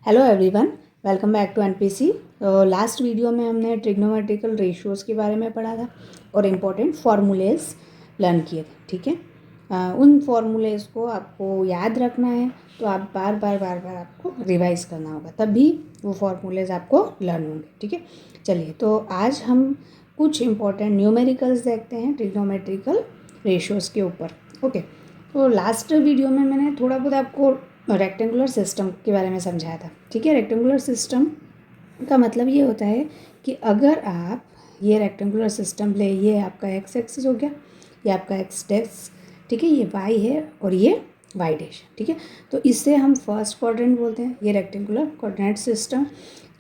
Hello everyone, welcome back to NPC. Last video में हमने trigonometrical ratios के बारे में पढ़ा था और इम्पोर्टेंट फार्मूलेज लर्न किए थे। ठीक है, उन फार्मूलेज को आपको याद रखना है, तो आप बार बार आपको रिवाइज करना होगा, तभी वो फार्मूलेज आपको लर्न होंगे। ठीक है, चलिए तो आज हम कुछ इम्पोर्टेंट न्यूमेरिकल्स देखते हैं ट्रिग्नोमेट्रिकल रेशियोज़ के ऊपर। ओके, तो लास्ट वीडियो में मैंने थोड़ा बहुत आपको रेक्टेंगुलर सिस्टम के बारे में समझाया था। ठीक है, रेक्टेंगुलर सिस्टम का मतलब ये होता है कि अगर आप ये रेक्टेंगुलर सिस्टम ले, ये आपका एक्स एक्सिस हो गया, ये आपका एक्स डैश, ठीक है, ये वाई है और ये वाई डैश। ठीक है, तो इससे हम फर्स्ट क्वाड्रेंट बोलते हैं, ये रेक्टेंगुलर कोऑर्डिनेट सिस्टम।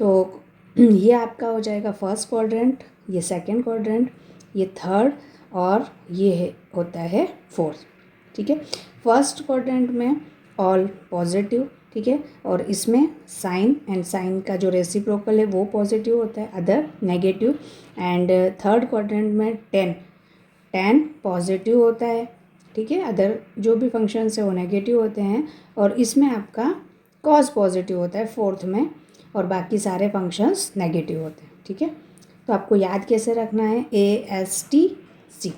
तो ये आपका हो जाएगा फर्स्ट क्वाड्रेंट, ये सेकेंड क्वाड्रेंट, ये थर्ड और ये होता है फोर्थ। ठीक है, फर्स्ट क्वाड्रेंट में ऑल पॉजिटिव, ठीक है, और इसमें साइन एंड साइन का जो रेसिप्रोकल है वो पॉजिटिव होता है, other negative. And third quadrant में टेन पॉजिटिव होता है, ठीक है, अदर जो भी फंक्शंस है वो नेगेटिव होते हैं। और इसमें आपका कॉस पॉजिटिव होता है फोर्थ में, और बाकी सारे फंक्शंस नेगेटिव होते हैं। ठीक है, तो आपको याद कैसे रखना है, ASTC।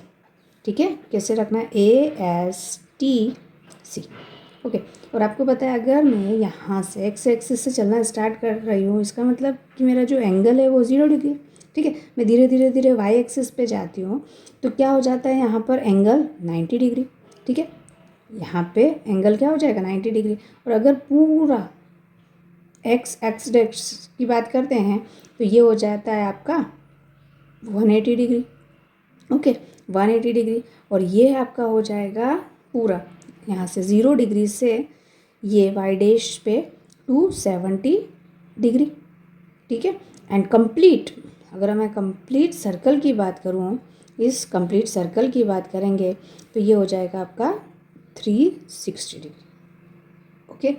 ठीक है, कैसे रखना है, ASTC। ओके, और आपको पता है अगर मैं यहाँ से एक्स एक्सिस से चलना स्टार्ट कर रही हूँ, इसका मतलब कि मेरा जो एंगल है वो 0 डिग्री। ठीक है, मैं धीरे धीरे वाई एक्सिस पे जाती हूँ तो क्या हो जाता है, यहाँ पर एंगल 90 डिग्री। ठीक है, यहाँ पे एंगल क्या हो जाएगा, 90 डिग्री। और अगर पूरा एक्स डेक्स की बात करते हैं तो ये हो जाता है आपका 180 डिग्री। Okay, 180 degree. और ये आपका हो जाएगा पूरा यहाँ से 0 डिग्री से ये वाई डैश पे 270 डिग्री। ठीक है, एंड कंप्लीट, अगर मैं कंप्लीट सर्कल की बात करूँ, इस कंप्लीट सर्कल की बात करेंगे तो ये हो जाएगा आपका 360 डिग्री। ओके,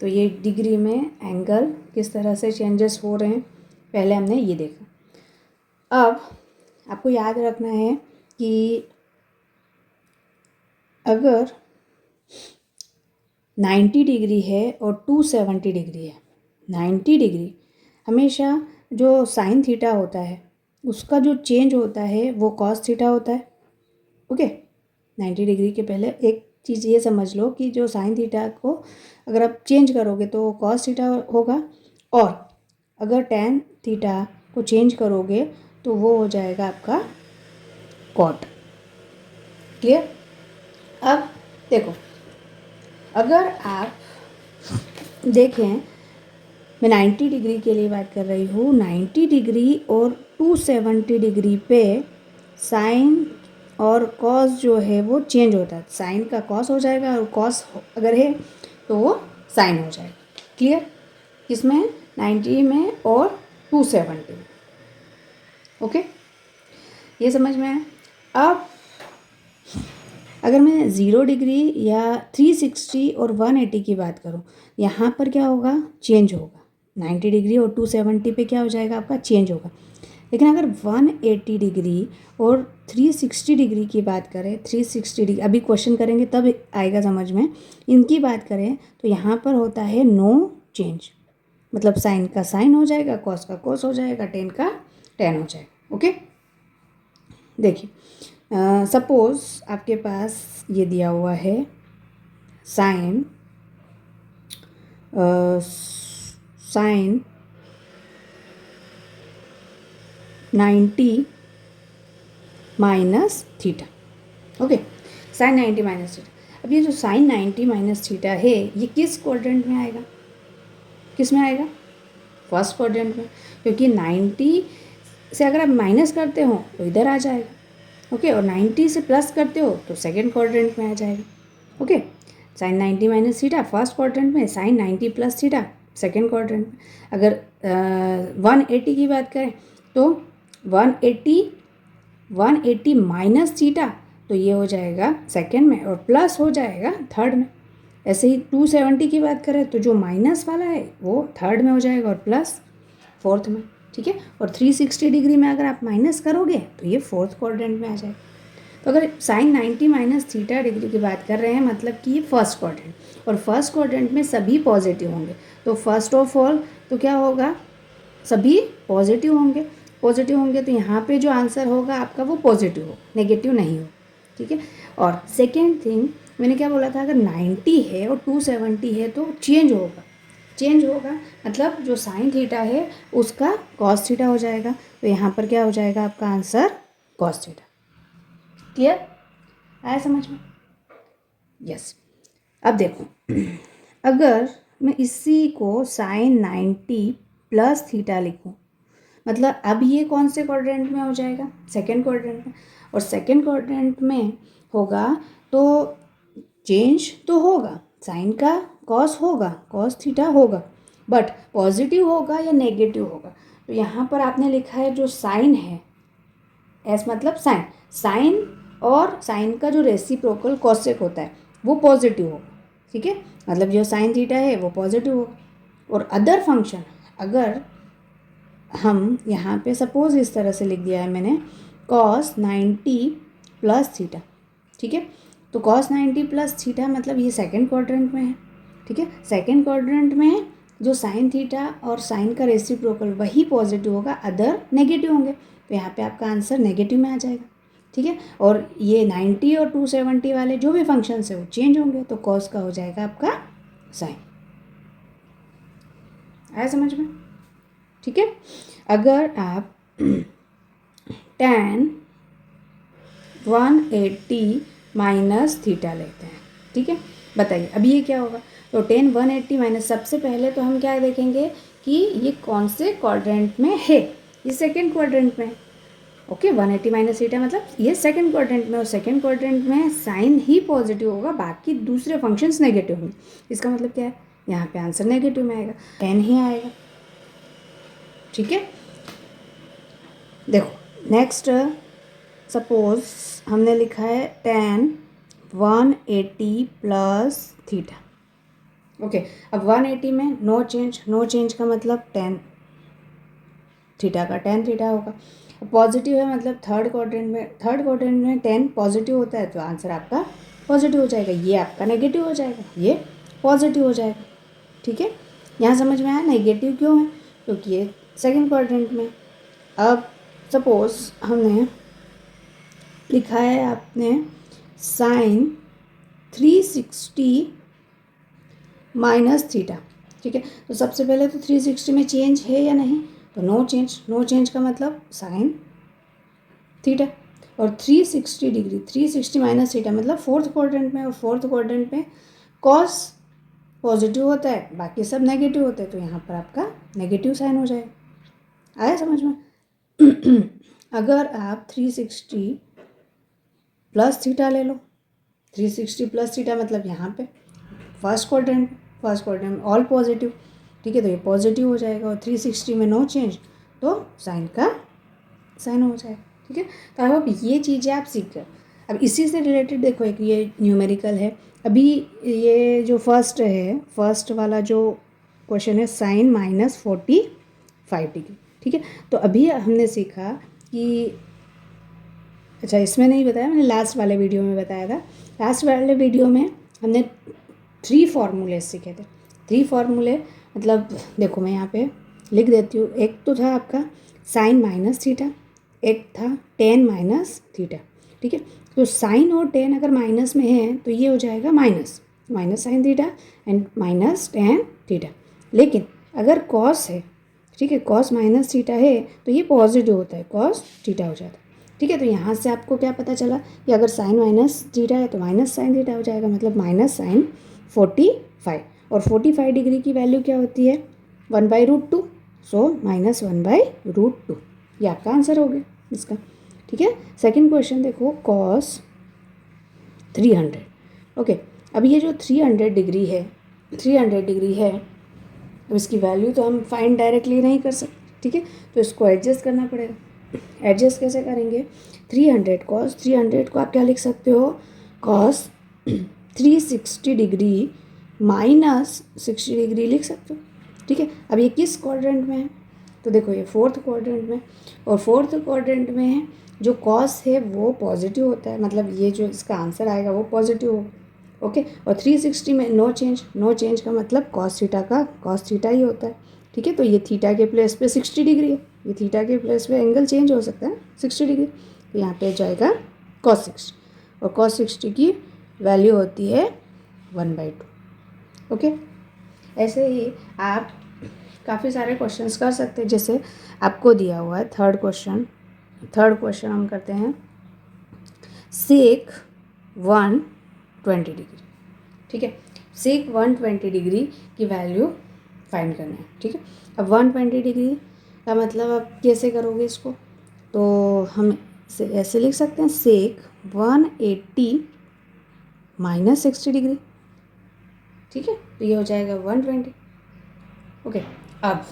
तो ये डिग्री में एंगल किस तरह से चेंजेस हो रहे हैं पहले हमने ये देखा। अब आपको याद रखना है कि अगर 90 डिग्री है और 270 डिग्री है, 90 डिग्री हमेशा जो साइन थीटा होता है उसका जो चेंज होता है वो कॉस थीटा होता है। ओके, 90 डिग्री के पहले एक चीज़ ये समझ लो कि जो साइन थीटा को अगर आप चेंज करोगे तो कॉस थीटा होगा, और अगर टेन थीटा को चेंज करोगे तो वो हो जाएगा आपका कॉट। क्लियर। अब देखो, अगर आप देखें, मैं 90 डिग्री के लिए बात कर रही हूँ, 90 डिग्री और 270 डिग्री पे साइन और कॉस जो है वो चेंज होता है। साइन का कॉस हो जाएगा और कॉस अगर है तो वो साइन हो जाएगा। क्लियर, किसमें, 90 में और 270 में। ओके, ये समझ में आया। अब अगर मैं 0 डिग्री या 360 और 180 की बात करूँ, यहाँ पर क्या होगा, चेंज होगा। 90 डिग्री और 270 पे क्या हो जाएगा आपका, चेंज होगा। लेकिन अगर 180 डिग्री और 360 डिग्री की बात करें, 360 डिग्री अभी क्वेश्चन करेंगे तब आएगा समझ में, इनकी बात करें तो यहाँ पर होता है नो चेंज, मतलब साइन का साइन हो जाएगा, कॉस का कॉस हो जाएगा, टेन का टेन हो जाएगा। ओके, देखिए, सपोज़ आपके पास ये दिया हुआ है sine sine 90 minus theta. Okay, sine 90 minus theta. अब ये जो साइन 90 माइनस थीटा है ये किस क्वाड्रेंट में आएगा, किस में आएगा, फर्स्ट क्वाड्रेंट में, क्योंकि 90 से अगर आप माइनस करते हो तो इधर आ जाएगा। ओके, और 90 से प्लस करते हो तो सेकेंड क्वाड्रेंट में आ जाएगा। Okay, sine 90 minus theta first quadrant में, sine 90 plus theta second quadrant में। अगर 180 की बात करें तो 180 माइनस थीटा, तो ये हो जाएगा सेकेंड में और प्लस हो जाएगा थर्ड में। ऐसे ही 270 की बात करें तो जो माइनस वाला है वो थर्ड में हो जाएगा और प्लस फोर्थ में। ठीक है, और 360 डिग्री में अगर आप माइनस करोगे तो ये फोर्थ क्वाड्रेंट में आ जाएगा। तो अगर साइन 90 माइनस थीटा डिग्री की बात कर रहे हैं मतलब कि ये फर्स्ट क्वाड्रेंट, और फर्स्ट क्वाड्रेंट में सभी पॉजिटिव होंगे, तो फर्स्ट ऑफ ऑल तो क्या होगा, सभी पॉजिटिव होंगे। पॉजिटिव होंगे तो यहाँ पे जो आंसर होगा आपका वो पॉजिटिव हो, नेगेटिव नहीं हो, ठीक है। और सेकेंड थिंग मैंने क्या बोला था, अगर 90 है और 270 है तो चेंज होगा, चेंज होगा मतलब जो साइन थीटा है उसका कॉस थीटा हो जाएगा, तो यहाँ पर क्या हो जाएगा आपका आंसर कॉस थीटा। क्लियर, आया समझ में? यस। अब देखो अगर मैं इसी को साइन 90 प्लस थीटा लिखूँ, मतलब अब ये कौन से क्वाड्रेंट में हो जाएगा, सेकेंड क्वाड्रेंट में, और सेकेंड क्वाड्रेंट में होगा तो चेंज तो होगा, साइन का कॉस होगा, कॉस थीटा होगा, बट पॉजिटिव होगा या नेगेटिव होगा। तो यहाँ पर आपने लिखा है जो साइन है, एस मतलब साइन, साइन और साइन का जो रेसिप्रोकल कॉसेक होता है वो पॉजिटिव होगा, ठीक है, मतलब जो साइन थीटा है वो पॉजिटिव होगा। और अदर फंक्शन अगर हम यहाँ पे सपोज इस तरह से लिख दिया है मैंने कॉस 90 प्लस थीटा, ठीक है, तो कॉस 90 प्लस थीटा मतलब ये सेकेंड क्वाड्रेंट में है, ठीक है, सेकेंड क्वाड्रेंट में जो साइन थीटा और साइन का रेसिप्रोकल वही पॉजिटिव होगा, अदर नेगेटिव होंगे, तो यहाँ पे आपका आंसर नेगेटिव में आ जाएगा, ठीक है। और ये 90 और 270 वाले जो भी फंक्शंस है वो चेंज होंगे, तो कॉस का हो जाएगा आपका साइन। आया समझ में? ठीक है। अगर आप tan 180 माइनस थीटा लेते हैं, ठीक है, बताइए अब ये क्या होगा। तो tan 180 माइनस, सबसे पहले तो हम क्या देखेंगे कि ये कौन से क्वाड्रेंट में है, ये सेकेंड क्वाड्रेंट में, ओके। 180 माइनस थीटा मतलब ये सेकेंड क्वाड्रेंट में, और सेकेंड क्वाड्रेंट में साइन ही पॉजिटिव होगा, बाकी दूसरे फंक्शंस नेगेटिव होंगे। इसका मतलब क्या है, यहाँ पे आंसर नेगेटिव में आएगा, tan ही आएगा, ठीक है। देखो नेक्स्ट सपोज हमने लिखा है tan 180 प्लस थीटा, ओके। अब 180 में नो चेंज, नो चेंज का मतलब tan थीटा का tan थीटा होगा। पॉजिटिव है मतलब थर्ड क्वाड्रेंट में tan पॉजिटिव होता है, तो आंसर आपका पॉजिटिव हो जाएगा, ये आपका नेगेटिव हो जाएगा, ये पॉजिटिव हो जाएगा, ठीक है। यहाँ समझ में आया नेगेटिव क्यों है, क्योंकि ये सेकेंड क्वाड्रेंट में। अब सपोज हमने लिखा है आपने साइन 360 माइनस थीटा, ठीक है, तो सबसे पहले तो 360 में चेंज है या नहीं, तो नो चेंज, नो चेंज का मतलब साइन थीटा, और 360 डिग्री 360 माइनस थीटा मतलब फोर्थ क्वाड्रेंट में, और फोर्थ क्वाड्रेंट में कॉस पॉजिटिव होता है, बाकी सब नेगेटिव होते हैं, तो यहाँ पर आपका नेगेटिव साइन हो जाएगा। आया समझ में? अगर आप 360 प्लस थीटा ले लो, 360 प्लस थीटा मतलब यहाँ पे फर्स्ट क्वाड्रेंट ऑल पॉजिटिव, ठीक है, तो ये पॉजिटिव हो जाएगा, और 360 में नो चेंज तो साइन का साइन हो जाएगा, ठीक है। तो आई होप ये चीज़ें आप सीख गए। अब इसी से रिलेटेड देखो एक ये न्यूमेरिकल है, अभी ये जो फर्स्ट वाला जो क्वेश्चन है साइन माइनस 45 डिग्री, ठीक है। तो अभी हमने सीखा कि, अच्छा इसमें नहीं बताया, मैंने लास्ट वाले वीडियो में बताया था। लास्ट वाले वीडियो में हमने 3 फार्मूले सीखे थे। 3 फार्मूले मतलब देखो मैं यहाँ पे लिख देती हूँ। एक तो था आपका साइन माइनस थीटा, एक था tan माइनस थीटा, ठीक है। तो साइन और tan अगर माइनस में है तो ये हो जाएगा minus sine theta and minus tan theta. लेकिन अगर कॉस है, ठीक है, कॉस माइनस थीटा है तो ये पॉजिटिव होता है, कॉस थीटा हो जाता है, ठीक है। तो यहाँ से आपको क्या पता चला कि अगर साइन माइनस थीटा है तो माइनस साइन थीटा हो जाएगा, मतलब माइनस साइन 45, और 45 डिग्री की वैल्यू क्या होती है 1/√2, सो माइनस 1/√2, ये आपका आंसर हो गया इसका, ठीक है। सेकंड क्वेश्चन देखो कॉस 300, ओके। अब ये जो 300 डिग्री है, अब इसकी वैल्यू तो हम फाइंड डायरेक्टली नहीं कर सकते, ठीक है, तो इसको एडजस्ट करना पड़ेगा। एडजस्ट कैसे करेंगे, 300 कॉस 300 को आप क्या लिख सकते हो, कॉस 360 डिग्री माइनस 60 डिग्री लिख सकते हो, ठीक है। अब ये किस क्वाड्रेंट में है, तो देखो ये फोर्थ क्वाड्रेंट में, और फोर्थ क्वाड्रेंट में है जो कॉस है वो पॉजिटिव होता है, मतलब ये जो इसका आंसर आएगा वो पॉजिटिव होगा। ओके, और 360 में नो चेंज, नो चेंज का मतलब कॉस थीटा का कॉस थीटा ही होता है। ठीक है, तो ये थीटा के प्लेस पे 60 डिग्री है, ये थीटा के प्लेस पे एंगल चेंज हो सकता है 60 डिग्री, तो यहाँ पे जाएगा कॉस 60, और कॉस 60 की वैल्यू होती है 1/2। ओके, ऐसे ही आप काफ़ी सारे क्वेश्चंस कर सकते हैं। जैसे आपको दिया हुआ है थर्ड क्वेश्चन हम करते हैं, सेक 120 डिग्री। ठीक है, सेक 120 डिग्री की वैल्यू फाइंड करना है। ठीक है, अब 120 डिग्री का मतलब आप कैसे करोगे इसको, तो हम ऐसे लिख सकते हैं, सेक 180 माइनस 60 डिग्री। ठीक है, तो ये हो जाएगा 120। ओके, अब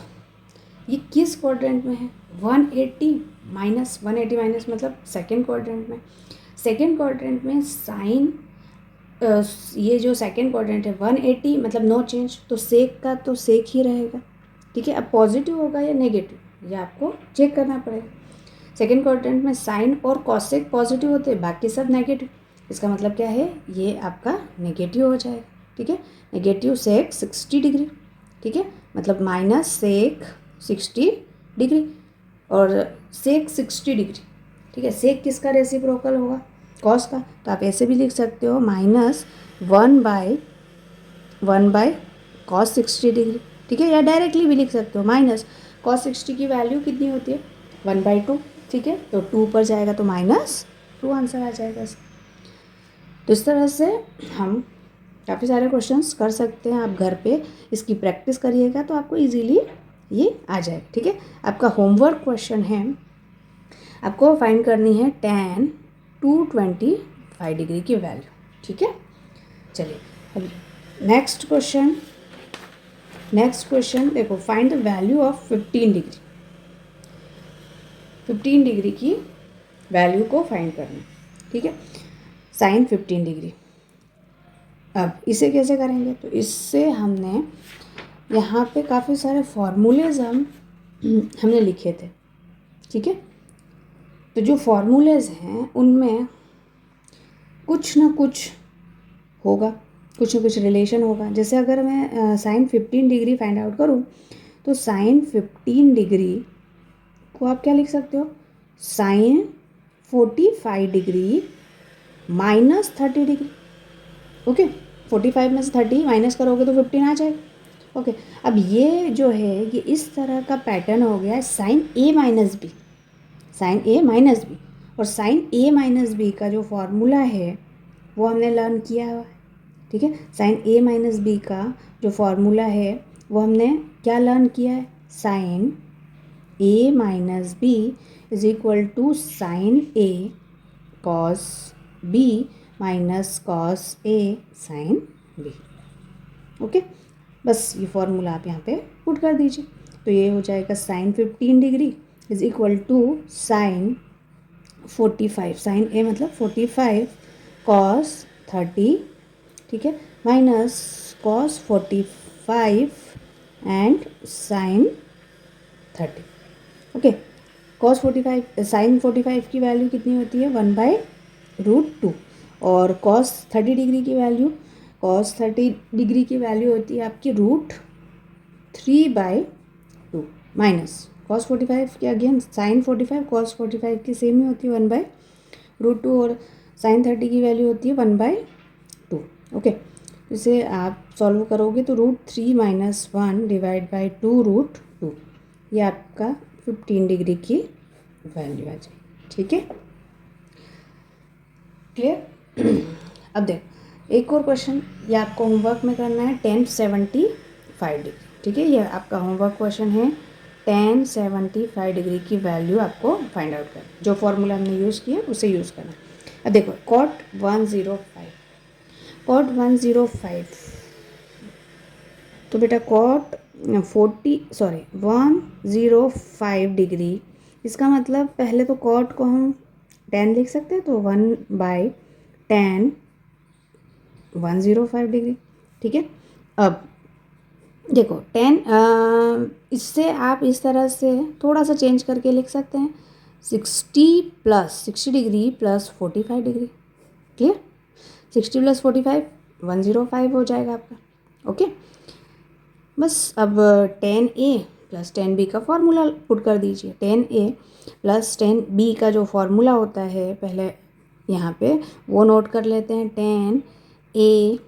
ये किस क्वाड्रेंट में है, 180 माइनस 180 माइनस मतलब सेकेंड क्वाड्रेंट में। सेकेंड क्वाड्रेंट में साइन, ये जो सेकेंड क्वाड्रेंट है 180 मतलब नो चेंज, तो सेक का तो सेक ही रहेगा। ठीक है, अब पॉजिटिव होगा या नेगेटिव ये आपको चेक करना पड़ेगा। सेकेंड क्वाड्रेंट में साइन और कॉसेक पॉजिटिव होते हैं, बाकी सब नेगेटिव। इसका मतलब क्या है, ये आपका नेगेटिव हो जाएगा। ठीक है, नेगेटिव सेक 60 डिग्री। ठीक है, मतलब माइनस सेक 60 डिग्री और सेक 60 डिग्री। ठीक है, सेक किसका रेसिप्रोकल होगा, कॉस का, तो आप ऐसे भी लिख सकते हो माइनस 1/1 कॉस 60 डिग्री। ठीक है, या डायरेक्टली भी लिख सकते हो, माइनस कॉस 60 की वैल्यू कितनी होती है 1/2। ठीक है, तो 2 पर जाएगा तो -2 आंसर आ जाएगा इसका। तो इस तरह से हम काफ़ी सारे क्वेश्चंस कर सकते हैं। आप घर पे इसकी प्रैक्टिस करिएगा तो आपको इजीली ये आ जाएगा। ठीक है, आपका होमवर्क क्वेश्चन है, आपको फाइंड करनी है tan 225 डिग्री की वैल्यू। ठीक है, चलिए अब नेक्स्ट क्वेश्चन देखो, find the value of 15 degree. 15 degree की वैल्यू को फाइंड करना। ठीक है, साइन 15 डिग्री। अब इसे कैसे करेंगे, तो इससे हमने यहाँ पे काफ़ी सारे फॉर्मूलेज हमने लिखे थे। ठीक है, तो जो फॉर्मूलेज हैं उनमें कुछ ना कुछ होगा, कुछ ना कुछ रिलेशन होगा। जैसे अगर मैं साइन 15 डिग्री फाइंड आउट करूँ, तो साइन 15 डिग्री को आप क्या लिख सकते हो, sine 45 degree minus 30 degree. Okay, 45 में से 30 माइनस करोगे तो 15 आ जाएगा। ओके, अब ये जो है ये इस तरह का पैटर्न हो गया है sine A minus B, sign A minus B. और साइन ए माइनस बी का जो फॉर्मूला है वो हमने लर्न किया हुआ है। ठीक है, साइन ए माइनस बी का जो फॉर्मूला है वो हमने क्या लर्न किया है, sine A minus B is equal to sine A cos B minus cos A sine B. Okay, बस ये फॉर्मूला आप यहाँ पे पुट कर दीजिए, तो ये हो जाएगा sine 15 degree is equal to sine 45, sine A मतलब 45 कॉस 30। ठीक है, minus cos 45 and sine 30। Okay, cos 45 sine 45 की वैल्यू कितनी होती है 1/√2, और कॉस 30 डिग्री की वैल्यू, कॉस 30 डिग्री की वैल्यू होती है आपकी √3/2 माइनस कॉस 45 की, अगेन साइन 45 कॉस 45 की सेम ही होती है 1/√2, और साइन 30 की वैल्यू होती है 1/2। ओके, इसे आप सॉल्व करोगे तो √3 माइनस 1 डिवाइड बाई 2√2, ये आपका 15 डिग्री की वैल्यू आ जाएगी। ठीक है, क्लियर। अब देखो एक और क्वेश्चन, ये आपको होमवर्क में करना है tan 75 डिग्री। ठीक है, ये आपका होमवर्क क्वेश्चन है, tan 75 डिग्री की वैल्यू आपको फाइंड आउट करना, जो फॉर्मूला हमने यूज़ किया उसे यूज़ करना। अब देखो cot 105, तो बेटा cot 105 डिग्री, इसका मतलब पहले तो cot को हम tan लिख सकते हैं, तो 1/tan 105 डिग्री। ठीक है, अब देखो tan, इससे आप इस तरह से थोड़ा सा चेंज करके लिख सकते हैं, 60 degree plus 45 degree, clear. 60 plus 45 105 हो जाएगा आपका। ओके, बस अब 10A प्लस 10B का फॉर्मूला पुट कर दीजिए। 10A प्लस 10B का जो फॉर्मूला होता है पहले यहाँ पे वो नोट कर लेते हैं। 10A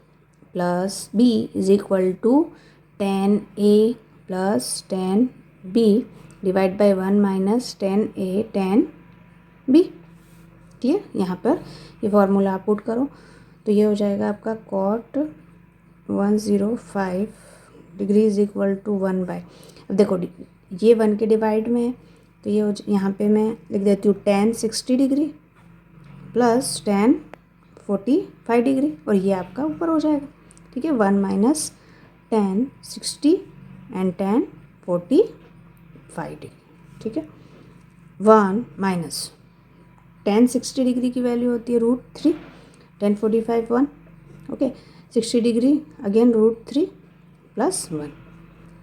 plus B is equal to 10A प्लस 10B divide by 1 minus 10A 10B, ठीक है। यहाँ पर ये फॉर्मूला आप पुट करो तो ये हो जाएगा आपका cot 105 degree is equal to 1 by, अब देखो ये 1 के डिवाइड में है तो ये यहाँ पे मैं लिख देती हूँ 10 60 डिग्री प्लस 10 45 डिग्री और ये आपका ऊपर हो जाएगा, ठीक है। 1 माइनस 10 60 एंड 10 45 डिग्री, ठीक है। 1 माइनस 10 60 डिग्री की वैल्यू होती है √3, 10 45 1, ओके। 60 डिग्री अगेन √3 प्लस 1,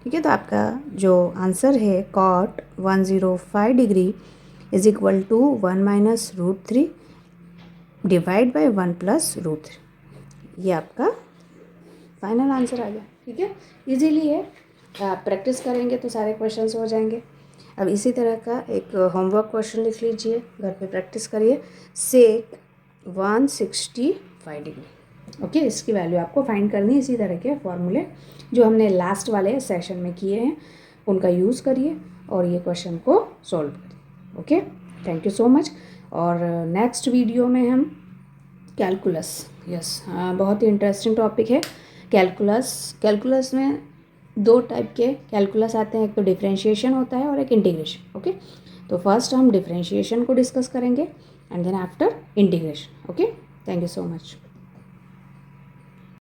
ठीक है। तो आपका जो आंसर है cot 105 degree is equal to 1 minus √3 divide by 1 plus √3, ये आपका फाइनल आंसर आ गया, ठीक है। इजीली है, आप प्रैक्टिस करेंगे तो सारे क्वेश्चंस हो जाएंगे। अब इसी तरह का एक होमवर्क क्वेश्चन लिख लीजिए, घर पे प्रैक्टिस करिए। सेक 165 डिग्री, ओके, इसकी वैल्यू आपको फाइंड करनी है। इसी तरह के फॉर्मूले जो हमने लास्ट वाले सेशन में किए हैं उनका यूज़ करिए और ये क्वेश्चन को सॉल्व करिए, okay. Thank you so much. और नेक्स्ट वीडियो में हम कैलकुलस, यस, बहुत ही इंटरेस्टिंग टॉपिक है कैलकुलस में 2 टाइप के कैलकुलस आते हैं, एक तो डिफरेंशिएशन होता है और एक इंटीग्रेशन, ओके। तो फर्स्ट हम डिफरेंशिएशन को डिस्कस करेंगे and then after integration, okay. Thank you so much.